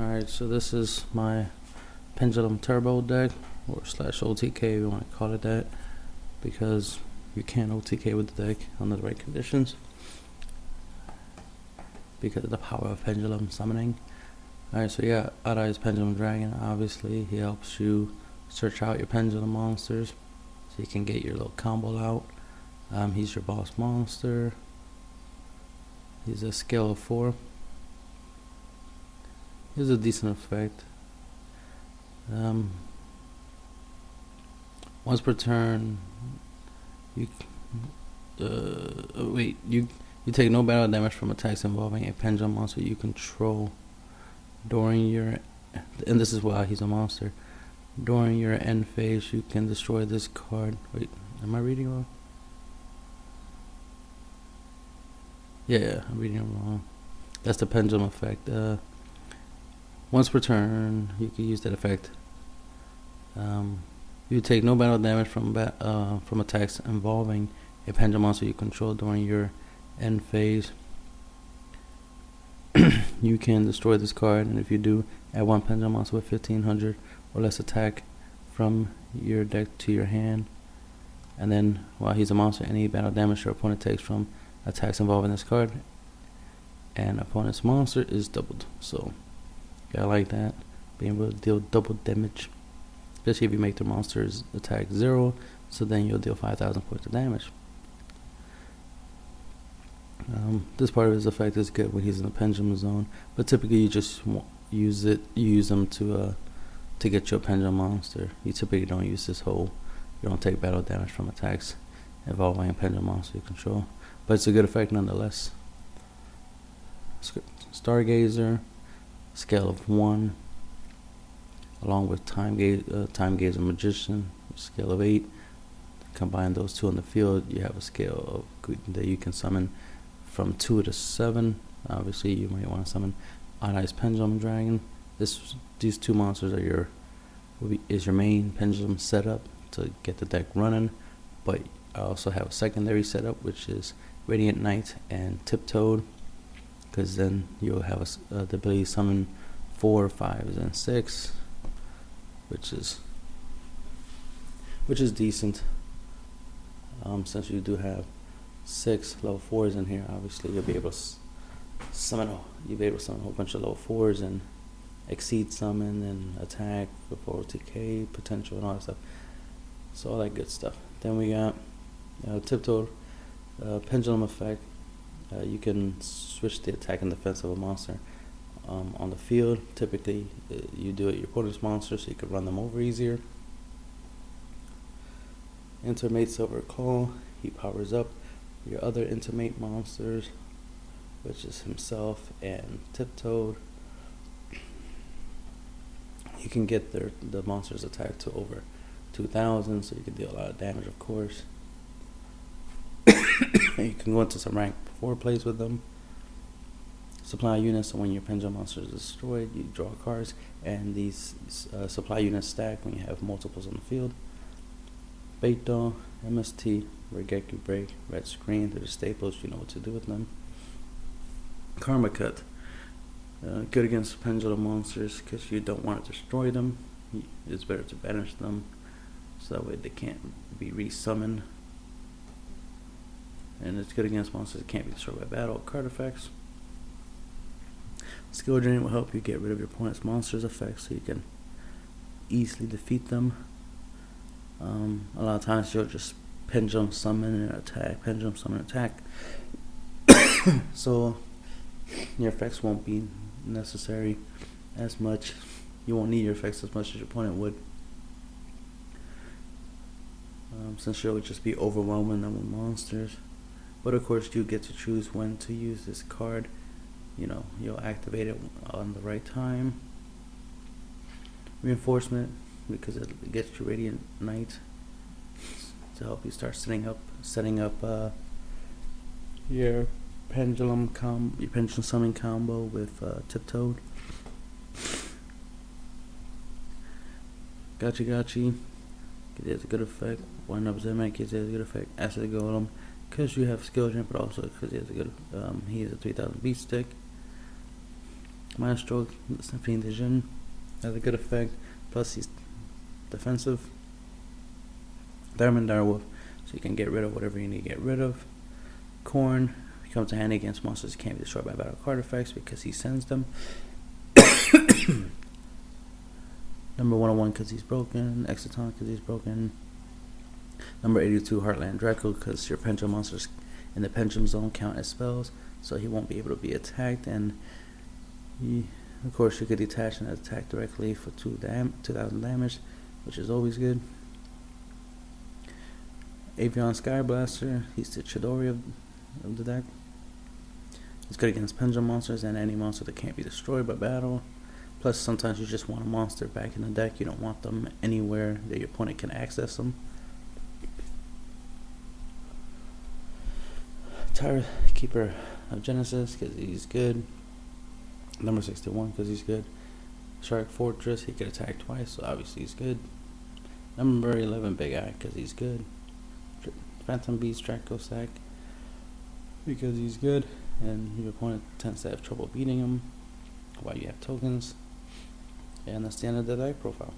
Alright, so this is my Pendulum Turbo deck, or slash OTK if you want to call it that, because you can OTK with the deck under the right conditions because of the power of Pendulum summoning. Alright, so yeah, Adai's Pendulum Dragon, obviously he helps you search out your Pendulum monsters so you can get your little combo out. He's your boss monster. He's a scale of 4. He's a decent effect. Once per turn, you take no battle damage from attacks involving a Pendulum monster you control during your, and this is why he's a monster. During your end phase, you can destroy this card. Wait, am I reading wrong? Yeah, I'm reading it wrong. That's the Pendulum effect. Once per turn, you can use that effect. You take no battle damage from attacks involving a Pendulum monster you control during your end phase. You can destroy this card, and if you do, add 1 Pendulum monster with 1500 or less attack from your deck to your hand. And then, while he's a monster, any battle damage your opponent takes from attacks involving this card and opponent's monster is doubled. So I like that, being able to deal double damage, especially if you make the monster's attack 0, so then you'll deal 5,000 points of damage. This part of his effect is good when he's in the Pendulum zone, but typically you just use them to get your Pendulum monster. You typically don't use this whole, you don't take battle damage from attacks involving a Pendulum monster you control, but it's a good effect nonetheless. Stargazer, scale of 1, along with Time Gazer Magician, scale of 8. Combine those two on the field, you have a scale of that you can summon from 2 to 7. Obviously, you might want to summon Adai's Pendulum Dragon. These two monsters are your main Pendulum setup to get the deck running, but I also have a secondary setup, which is Radiant Knight and Tiptoed, because then you'll have the ability to summon 4, 5s, and 6, which is decent. Since you do have 6 level 4s in here, obviously you'll be able to summon a whole bunch of level 4s and exceed summon and attack before OTK potential and all that stuff. So all that good stuff. Then we got Tiptoed, Pendulum effect. You can switch the attack and defense of a monster on the field. Typically, you do it your opponent's monster so you can run them over easier. Intermate Silver Claw, he powers up your other Intermate monsters, which is himself and Tiptoed. You can get the monster's attack to over 2,000, so you can deal a lot of damage, of course. You can go into some rank 4 plays with them. Supply units, so when your Pendulum monster is destroyed, you draw cards, and these supply units stack when you have multiples on the field. Beito, MST, Regeki Break, Red Screen, they're the staples, you know what to do with them. Karma Cut, good against Pendulum monsters because you don't want to destroy them. It's better to banish them, so that way they can't be resummoned. And it's good against monsters that can't be destroyed by battle or card effects. Skill Drain will help you get rid of your opponent's monsters effects so you can easily defeat them. A lot of times you'll just Pendulum Summon and attack, Pendulum Summon attack. So your effects won't be necessary as much. You won't need your effects as much as your opponent would. Since you'll just be overwhelming them with monsters. But of course you get to choose when to use this card. You know, you'll activate it on the right time. Reinforcement, because it gets you Radiant Knight to help you start setting up your Pendulum Summon combo with Tiptoed. Gachi, it has a good effect. One up Zemek, it has a good effect. Acid Golem, because you have skill jump, but also because he has a 3000 beat stick. Minor Stroke, Symphony de Jin, has a good effect. Plus he's defensive. Diamond Direwolf, so you can get rid of whatever you need to get rid of. Corn comes in handy against monsters that can't be destroyed by battle card effects because he sends them. Number 101 because he's broken. Exoton because he's broken. Number 82 Heartland Draco because your Pendulum monsters in the Pendulum zone count as spells, so he won't be able to be attacked. And of course you could detach and attack directly for 2,000 damage, which is always good. Avion Sky Blaster, he's the Chidori of the deck. It's good against Pendulum monsters and any monster that can't be destroyed by battle. Plus, sometimes you just want a monster back in the deck. You don't want them anywhere that your opponent can access them. Tyrant Keeper of Genesis, because he's good. Number 61, because he's good. Shark Fortress, he can attack twice, so obviously he's good. Number 11, Big Eye, because he's good. Phantom Beast, Draco Sack, because he's good, and your opponent tends to have trouble beating him while you have tokens. And that's the end of the deck profile.